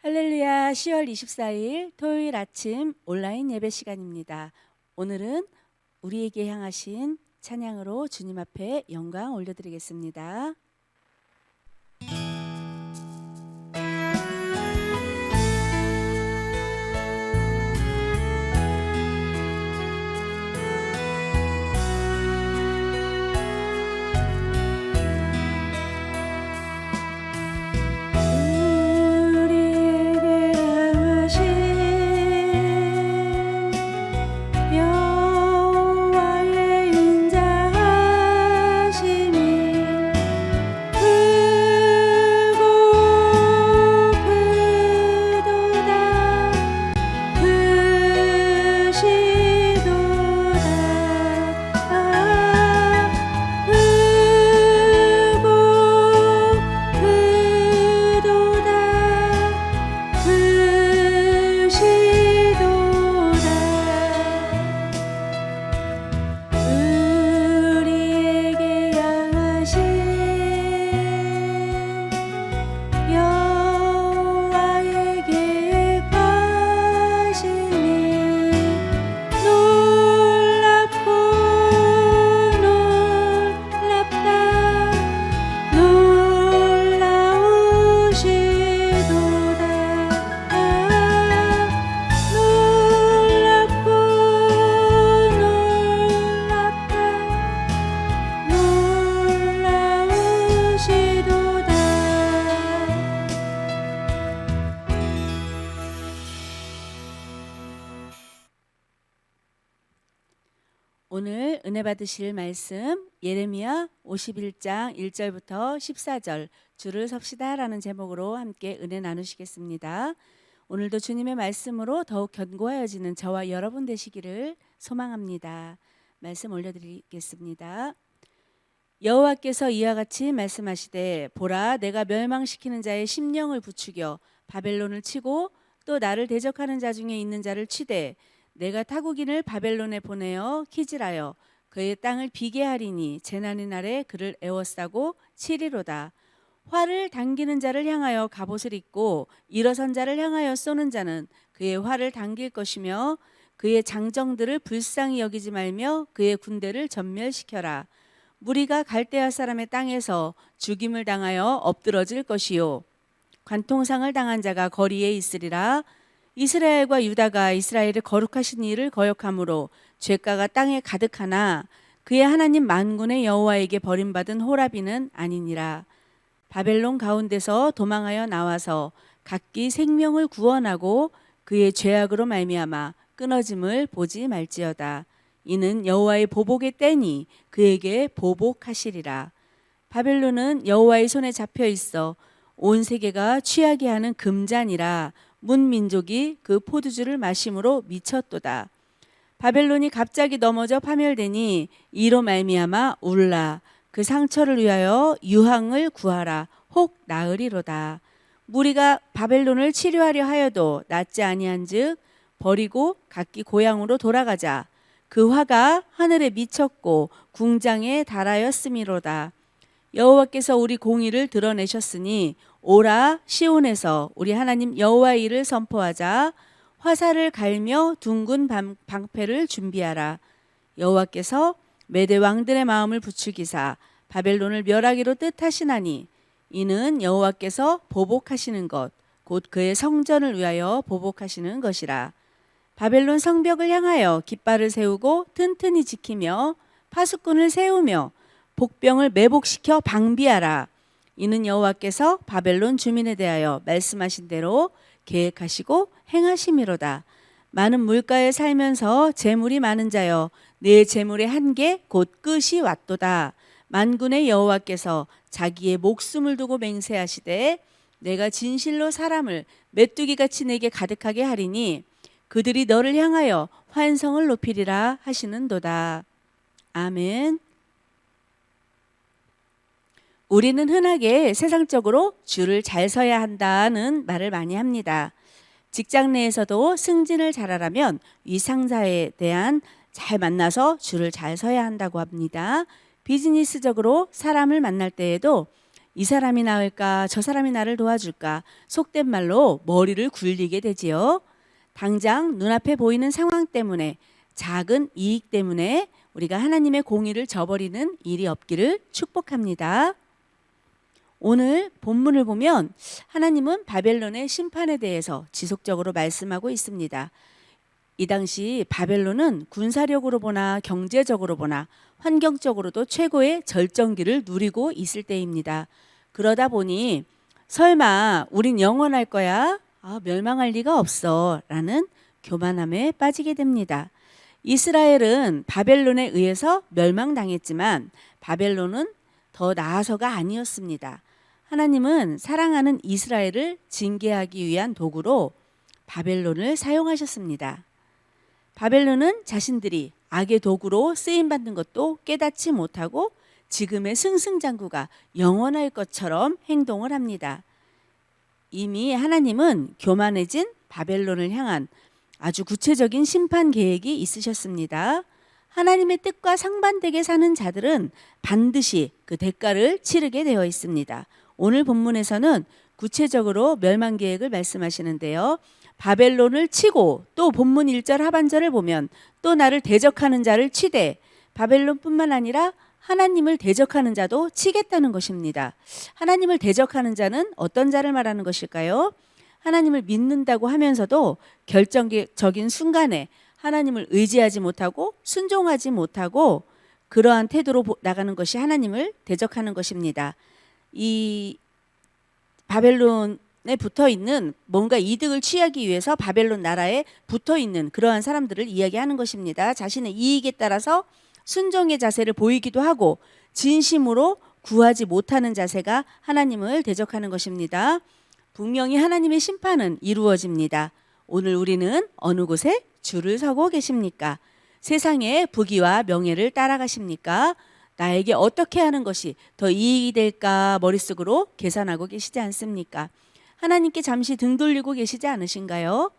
할렐루야, 10월 24일 토요일 아침 온라인 예배 시간입니다. 오늘은 우리에게 향하신 찬양으로 주님 앞에 영광 올려드리겠습니다. 오늘 은혜 받으실 말씀 예레미야 51장 1절부터 14절 주를 섭시다라는 제목으로 함께 은혜 나누시겠습니다. 오늘도 주님의 말씀으로 더욱 견고하여지는 저와 여러분 되시기를 소망합니다. 말씀 올려드리겠습니다. 여호와께서 이와 같이 말씀하시되 보라 내가 멸망시키는 자의 심령을 부추겨 바벨론을 치고 또 나를 대적하는 자 중에 있는 자를 치되 내가 타국인을 바벨론에 보내어 키질하여 그의 땅을 비게 하리니 재난의 날에 그를 애워싸고 치리로다. 활을 당기는 자를 향하여 갑옷을 입고 일어선 자를 향하여 쏘는 자는 그의 활을 당길 것이며 그의 장정들을 불쌍히 여기지 말며 그의 군대를 전멸시켜라. 무리가 갈대아 사람의 땅에서 죽임을 당하여 엎드러질 것이요 관통상을 당한 자가 거리에 있으리라. 이스라엘과 유다가 이스라엘의 거룩하신 일을 거역함으로 죄가가 땅에 가득하나 그의 하나님 만군의 여호와에게 버림받은 호라비는 아니니라. 바벨론 가운데서 도망하여 나와서 각기 생명을 구원하고 그의 죄악으로 말미암아 끊어짐을 보지 말지어다. 이는 여호와의 보복의 때니 그에게 보복하시리라. 바벨론은 여호와의 손에 잡혀 있어 온 세계가 취하게 하는 금잔이라. 문민족이 그 포도주를 마심으로 미쳤도다. 바벨론이 갑자기 넘어져 파멸되니 이로 말미암아 울라. 그 상처를 위하여 유황을 구하라. 혹 나으리로다. 무리가 바벨론을 치료하려 하여도 낫지 아니한즉 버리고 각기 고향으로 돌아가자. 그 화가 하늘에 미쳤고 궁장에 달하였음이로다. 여호와께서 우리 공의를 드러내셨으니 오라 시온에서 우리 하나님 여호와의 일을 선포하자. 화살을 갈며 둥근 방패를 준비하라. 여호와께서 메대 왕들의 마음을 부추기사 바벨론을 멸하기로 뜻하시나니 이는 여호와께서 보복하시는 것 곧 그의 성전을 위하여 보복하시는 것이라. 바벨론 성벽을 향하여 깃발을 세우고 튼튼히 지키며 파수꾼을 세우며 복병을 매복시켜 방비하라. 이는 여호와께서 바벨론 주민에 대하여 말씀하신 대로 계획하시고 행하심이로다. 많은 물가에 살면서 재물이 많은 자여 내 재물의 한계 곧 끝이 왔도다. 만군의 여호와께서 자기의 목숨을 두고 맹세하시되 내가 진실로 사람을 메뚜기같이 내게 가득하게 하리니 그들이 너를 향하여 환성을 높이리라 하시는도다. 아멘. 우리는 흔하게 세상적으로 줄을 잘 서야 한다는 말을 많이 합니다. 직장 내에서도 승진을 잘하려면 위상사에 대한 잘 만나서 줄을 잘 서야 한다고 합니다. 비즈니스적으로 사람을 만날 때에도 이 사람이 나을까 저 사람이 나를 도와줄까 속된 말로 머리를 굴리게 되지요. 당장 눈앞에 보이는 상황 때문에 작은 이익 때문에 우리가 하나님의 공의를 저버리는 일이 없기를 축복합니다. 오늘 본문을 보면 하나님은 바벨론의 심판에 대해서 지속적으로 말씀하고 있습니다. 이 당시 바벨론은 군사력으로 보나 경제적으로 보나 환경적으로도 최고의 절정기를 누리고 있을 때입니다. 그러다 보니 설마 우린 영원할 거야? 멸망할 리가 없어 라는 교만함에 빠지게 됩니다. 이스라엘은 바벨론에 의해서 멸망당했지만 바벨론은 더 나아서가 아니었습니다. 하나님은 사랑하는 이스라엘을 징계하기 위한 도구로 바벨론을 사용하셨습니다. 바벨론은 자신들이 악의 도구로 쓰임받는 것도 깨닫지 못하고 지금의 승승장구가 영원할 것처럼 행동을 합니다. 이미 하나님은 교만해진 바벨론을 향한 아주 구체적인 심판 계획이 있으셨습니다. 하나님의 뜻과 상반되게 사는 자들은 반드시 그 대가를 치르게 되어 있습니다. 오늘 본문에서는 구체적으로 멸망 계획을 말씀하시는데요. 바벨론을 치고 또 본문 1절 하반절을 보면 또 나를 대적하는 자를 치되 바벨론뿐만 아니라 하나님을 대적하는 자도 치겠다는 것입니다. 하나님을 대적하는 자는 어떤 자를 말하는 것일까요? 하나님을 믿는다고 하면서도 결정적인 순간에 하나님을 의지하지 못하고 순종하지 못하고 그러한 태도로 나가는 것이 하나님을 대적하는 것입니다. 이 바벨론에 붙어 있는 뭔가 이득을 취하기 위해서 바벨론 나라에 붙어 있는 그러한 사람들을 이야기하는 것입니다. 자신의 이익에 따라서 순종의 자세를 보이기도 하고 진심으로 구하지 못하는 자세가 하나님을 대적하는 것입니다. 분명히 하나님의 심판은 이루어집니다. 오늘 우리는 어느 곳에 줄을 서고 계십니까? 세상의 부귀와 명예를 따라가십니까? 나에게 어떻게 하는 것이 더 이익이 될까 머릿속으로 계산하고 계시지 않습니까? 하나님께 잠시 등 돌리고 계시지 않으신가요?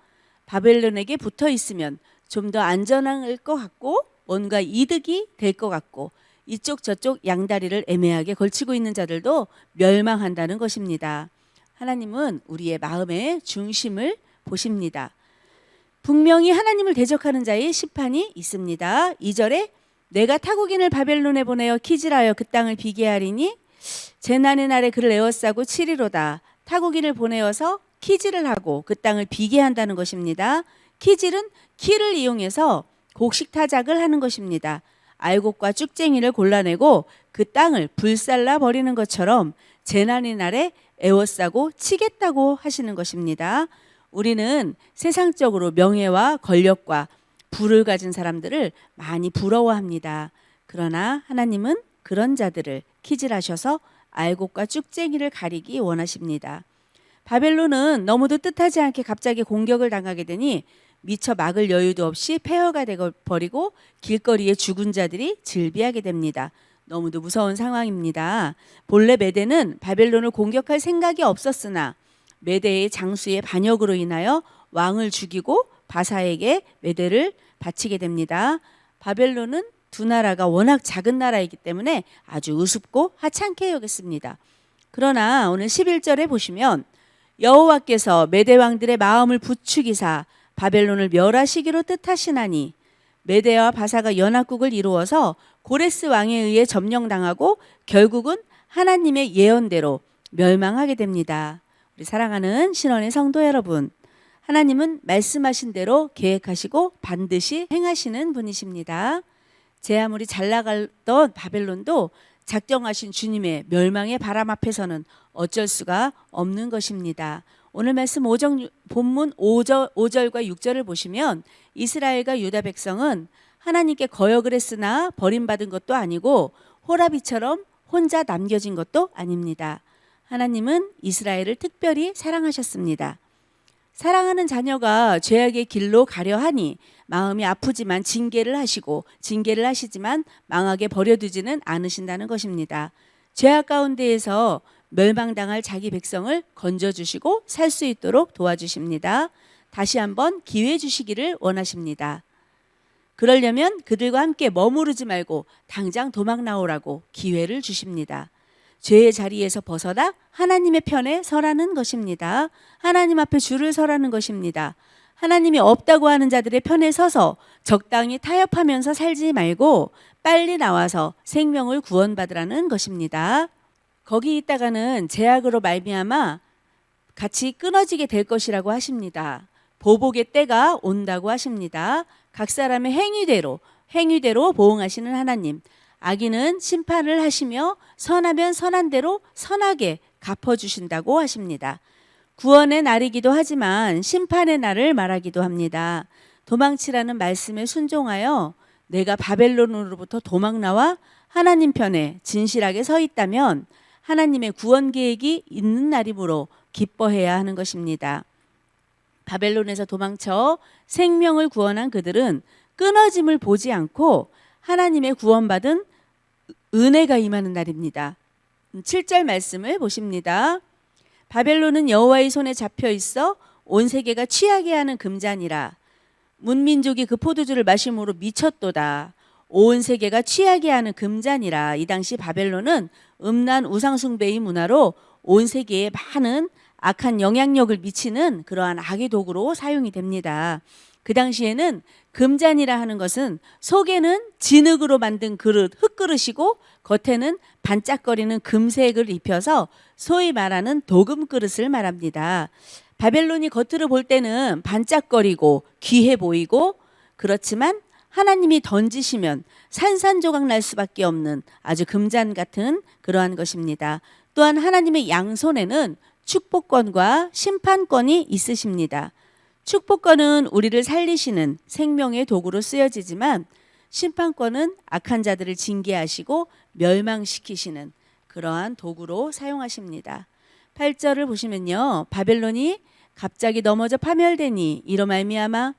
바벨론에게 붙어 있으면 좀 더 안전할 것 같고 뭔가 이득이 될 것 같고 이쪽 저쪽 양다리를 애매하게 걸치고 있는 자들도 멸망한다는 것입니다. 하나님은 우리의 마음의 중심을 보십니다. 분명히 하나님을 대적하는 자의 심판이 있습니다. 2절에 내가 타국인을 바벨론에 보내어 키질하여 그 땅을 비게 하리니 재난의 날에 그를 에워싸고 치리로다. 타국인을 보내어서 키질을 하고 그 땅을 비게 한다는 것입니다. 키질은 키를 이용해서 곡식 타작을 하는 것입니다. 알곡과 쭉쟁이를 골라내고 그 땅을 불살라 버리는 것처럼 재난의 날에 에워싸고 치겠다고 하시는 것입니다. 우리는 세상적으로 명예와 권력과 부를 가진 사람들을 많이 부러워합니다. 그러나 하나님은 그런 자들을 키질하셔서 알곡과 쭉쟁이를 가리기 원하십니다. 바벨론은 너무도 뜻하지 않게 갑자기 공격을 당하게 되니 미처 막을 여유도 없이 폐허가 되어버리고 길거리에 죽은 자들이 즐비하게 됩니다. 너무도 무서운 상황입니다. 본래 메대는 바벨론을 공격할 생각이 없었으나 메대의 장수의 반역으로 인하여 왕을 죽이고 바사에게 메대를 바치게 됩니다. 바벨론은 두 나라가 워낙 작은 나라이기 때문에 아주 우습고 하찮게 여겼습니다. 그러나 오늘 11절에 보시면 여호와께서 메대 왕들의 마음을 부추기사 바벨론을 멸하시기로 뜻하시나니 메대와 바사가 연합국을 이루어서 고레스 왕에 의해 점령당하고 결국은 하나님의 예언대로 멸망하게 됩니다. 우리 사랑하는 신원의 성도 여러분, 하나님은 말씀하신 대로 계획하시고 반드시 행하시는 분이십니다. 제 아무리 잘 나가던 바벨론도 작정하신 주님의 멸망의 바람 앞에서는 어쩔 수가 없는 것입니다. 오늘 말씀 본문 5절과 6절을 보시면 이스라엘과 유다 백성은 하나님께 거역을 했으나 버림받은 것도 아니고 호라비처럼 혼자 남겨진 것도 아닙니다. 하나님은 이스라엘을 특별히 사랑하셨습니다. 사랑하는 자녀가 죄악의 길로 가려 하니 마음이 아프지만 징계를 하시지만 망하게 버려두지는 않으신다는 것입니다. 죄악 가운데에서 멸망당할 자기 백성을 건져주시고 살 수 있도록 도와주십니다. 다시 한번 기회 주시기를 원하십니다. 그러려면 그들과 함께 머무르지 말고 당장 도망 나오라고 기회를 주십니다. 죄의 자리에서 벗어나 하나님의 편에 서라는 것입니다. 하나님 앞에 줄을 서라는 것입니다. 하나님이 없다고 하는 자들의 편에 서서 적당히 타협하면서 살지 말고 빨리 나와서 생명을 구원받으라는 것입니다. 거기 있다가는 제약으로 말미암아 같이 끊어지게 될 것이라고 하십니다. 보복의 때가 온다고 하십니다. 각 사람의 행위대로 보응하시는 하나님. 악인은 심판을 하시며 선하면 선한 대로 선하게 갚아주신다고 하십니다. 구원의 날이기도 하지만 심판의 날을 말하기도 합니다. 도망치라는 말씀에 순종하여 내가 바벨론으로부터 도망 나와 하나님 편에 진실하게 서 있다면 하나님의 구원 계획이 있는 날이므로 기뻐해야 하는 것입니다. 바벨론에서 도망쳐 생명을 구원한 그들은 끊어짐을 보지 않고 하나님의 구원받은 은혜가 임하는 날입니다. 7절 말씀을 보십니다. 바벨론은 여호와의 손에 잡혀 있어 온 세계가 취하게 하는 금잔이라. 문민족이 그 포도주를 마심으로 미쳤도다. 온 세계가 취하게 하는 금잔이라. 이 당시 바벨론은 음란 우상숭배의 문화로 온 세계에 많은 악한 영향력을 미치는 그러한 악의 도구로 사용이 됩니다. 그 당시에는 금잔이라 하는 것은 속에는 진흙으로 만든 그릇, 흙그릇이고 겉에는 반짝거리는 금색을 입혀서 소위 말하는 도금 그릇을 말합니다. 바벨론이 겉으로 볼 때는 반짝거리고 귀해 보이고 그렇지만 하나님이 던지시면 산산조각 날 수밖에 없는 아주 금잔 같은 그러한 것입니다. 또한 하나님의 양손에는 축복권과 심판권이 있으십니다. 축복권은 우리를 살리시는 생명의 도구로 쓰여지지만 심판권은 악한 자들을 징계하시고 멸망시키시는 그러한 도구로 사용하십니다. 8절을 보시면요. 바벨론이 갑자기 넘어져 파멸되니 이로 말미암아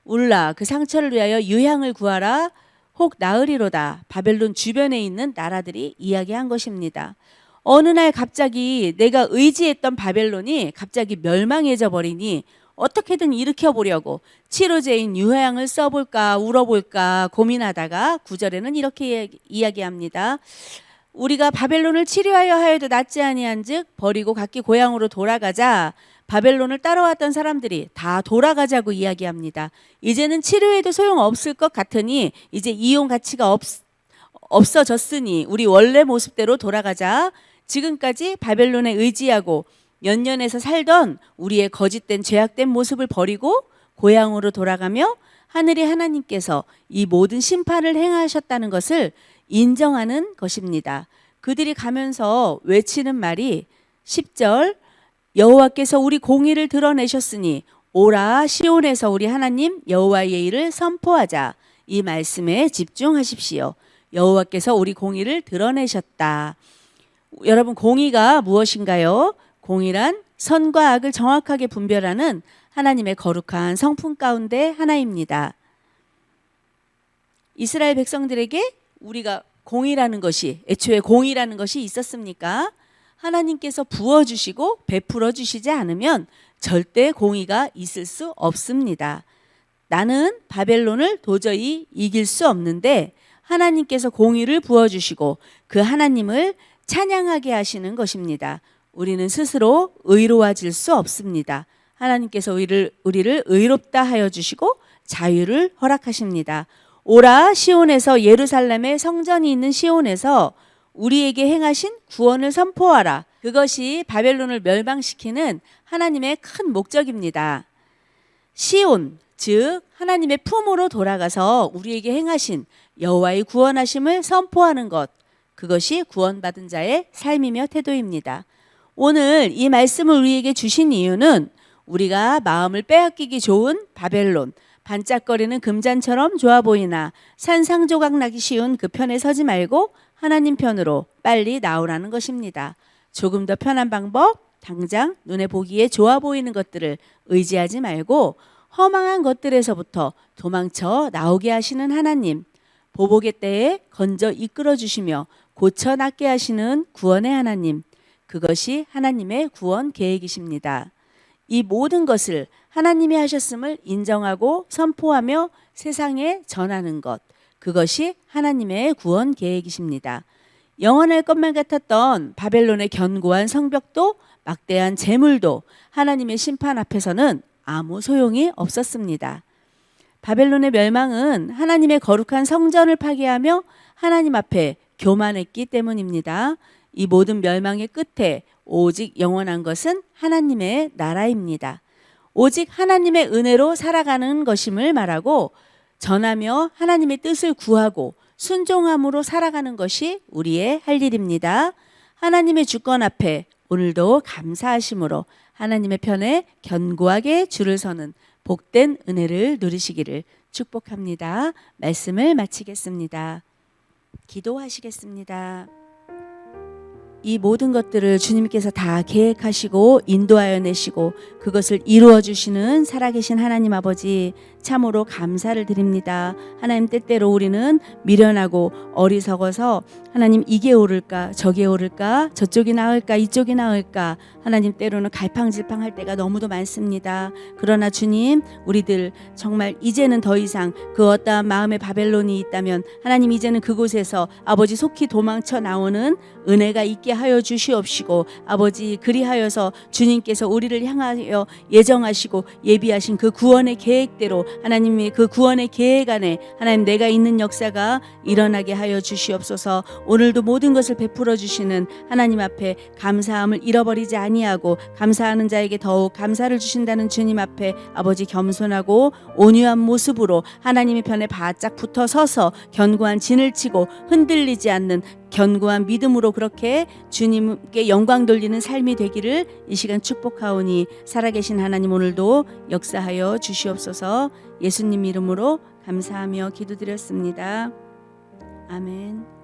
울라 그 상처를 위하여 유향을 구하라 혹 나으리로다. 바벨론 주변에 있는 나라들이 이야기한 것입니다. 어느 날 갑자기 내가 의지했던 바벨론이 갑자기 멸망해져 버리니 어떻게든 일으켜보려고 치료제인 유향을 써볼까 울어볼까 고민하다가 9절에는 이렇게 이야기합니다. 우리가 바벨론을 치료하여 하여도 낫지 아니한즉 버리고 각기 고향으로 돌아가자. 바벨론을 따라왔던 사람들이 다 돌아가자고 이야기합니다. 이제는 치료해도 소용없을 것 같으니 이제 이용 가치가 없어졌으니 우리 원래 모습대로 돌아가자. 지금까지 바벨론에 의지하고 연년에서 살던 우리의 거짓된 죄악된 모습을 버리고 고향으로 돌아가며 하늘의 하나님께서 이 모든 심판을 행하셨다는 것을 인정하는 것입니다. 그들이 가면서 외치는 말이 10절 여호와께서 우리 공의를 드러내셨으니 오라 시온에서 우리 하나님 여호와의 일을 선포하자. 이 말씀에 집중하십시오. 여호와께서 우리 공의를 드러내셨다. 여러분 공의가 무엇인가요? 공의란 선과 악을 정확하게 분별하는 하나님의 거룩한 성품 가운데 하나입니다. 이스라엘 백성들에게 우리가 공의라는 것이 애초에 공의라는 것이 있었습니까? 하나님께서 부어주시고 베풀어 주시지 않으면 절대 공의가 있을 수 없습니다. 나는 바벨론을 도저히 이길 수 없는데 하나님께서 공의를 부어주시고 그 하나님을 찬양하게 하시는 것입니다. 우리는 스스로 의로워질 수 없습니다. 하나님께서 우리를 의롭다 하여 주시고 자유를 허락하십니다. 오라 시온에서 예루살렘의 성전이 있는 시온에서 우리에게 행하신 구원을 선포하라. 그것이 바벨론을 멸망시키는 하나님의 큰 목적입니다. 시온, 즉 하나님의 품으로 돌아가서 우리에게 행하신 여호와의 구원하심을 선포하는 것, 그것이 구원받은 자의 삶이며 태도입니다. 오늘 이 말씀을 우리에게 주신 이유는 우리가 마음을 빼앗기기 좋은 바벨론, 반짝거리는 금잔처럼 좋아 보이나 산상조각 나기 쉬운 그 편에 서지 말고 하나님 편으로 빨리 나오라는 것입니다. 조금 더 편한 방법, 당장 눈에 보기에 좋아 보이는 것들을 의지하지 말고 허망한 것들에서부터 도망쳐 나오게 하시는 하나님, 보복의 때에 건져 이끌어 주시며 고쳐 낫게 하시는 구원의 하나님, 그것이 하나님의 구원 계획이십니다. 이 모든 것을 하나님이 하셨음을 인정하고 선포하며 세상에 전하는 것, 그것이 하나님의 구원 계획이십니다. 영원할 것만 같았던 바벨론의 견고한 성벽도 막대한 재물도 하나님의 심판 앞에서는 아무 소용이 없었습니다. 바벨론의 멸망은 하나님의 거룩한 성전을 파괴하며 하나님 앞에 교만했기 때문입니다. 이 모든 멸망의 끝에 오직 영원한 것은 하나님의 나라입니다. 오직 하나님의 은혜로 살아가는 것임을 말하고 전하며 하나님의 뜻을 구하고 순종함으로 살아가는 것이 우리의 할 일입니다. 하나님의 주권 앞에 오늘도 감사하심으로 하나님의 편에 견고하게 줄을 서는 복된 은혜를 누리시기를 축복합니다. 말씀을 마치겠습니다. 기도하시겠습니다. 이 모든 것들을 주님께서 다 계획하시고 인도하여 내시고 그것을 이루어 주시는 살아계신 하나님 아버지, 참으로 감사를 드립니다. 하나님, 때때로 우리는 미련하고 어리석어서 하나님, 이게 옳을까 저게 옳을까 저쪽이 나을까 이쪽이 나을까 하나님, 때로는 갈팡질팡할 때가 너무도 많습니다. 그러나 주님, 우리들 정말 이제는 더 이상 그 어떠한 마음의 바벨론이 있다면 하나님, 이제는 그곳에서 아버지 속히 도망쳐 나오는 은혜가 있게 하여 주시옵시고, 아버지, 그리하여서 주님께서 우리를 향하여 예정하시고 예비하신 그 구원의 계획대로 하나님의 그 구원의 계획 안에 하나님, 내가 있는 역사가 일어나게 하여 주시옵소서. 오늘도 모든 것을 베풀어 주시는 하나님 앞에 감사함을 잃어버리지 아니하고 감사하는 자에게 더욱 감사를 주신다는 주님 앞에 아버지, 겸손하고 온유한 모습으로 하나님의 편에 바짝 붙어 서서 견고한 진을 치고 흔들리지 않는 견고한 믿음으로 그렇게 주님께 영광 돌리는 삶이 되기를 이 시간 축복하오니, 살아계신 하나님, 오늘도 역사하여 주시옵소서. 예수님 이름으로 감사하며 기도드렸습니다. 아멘.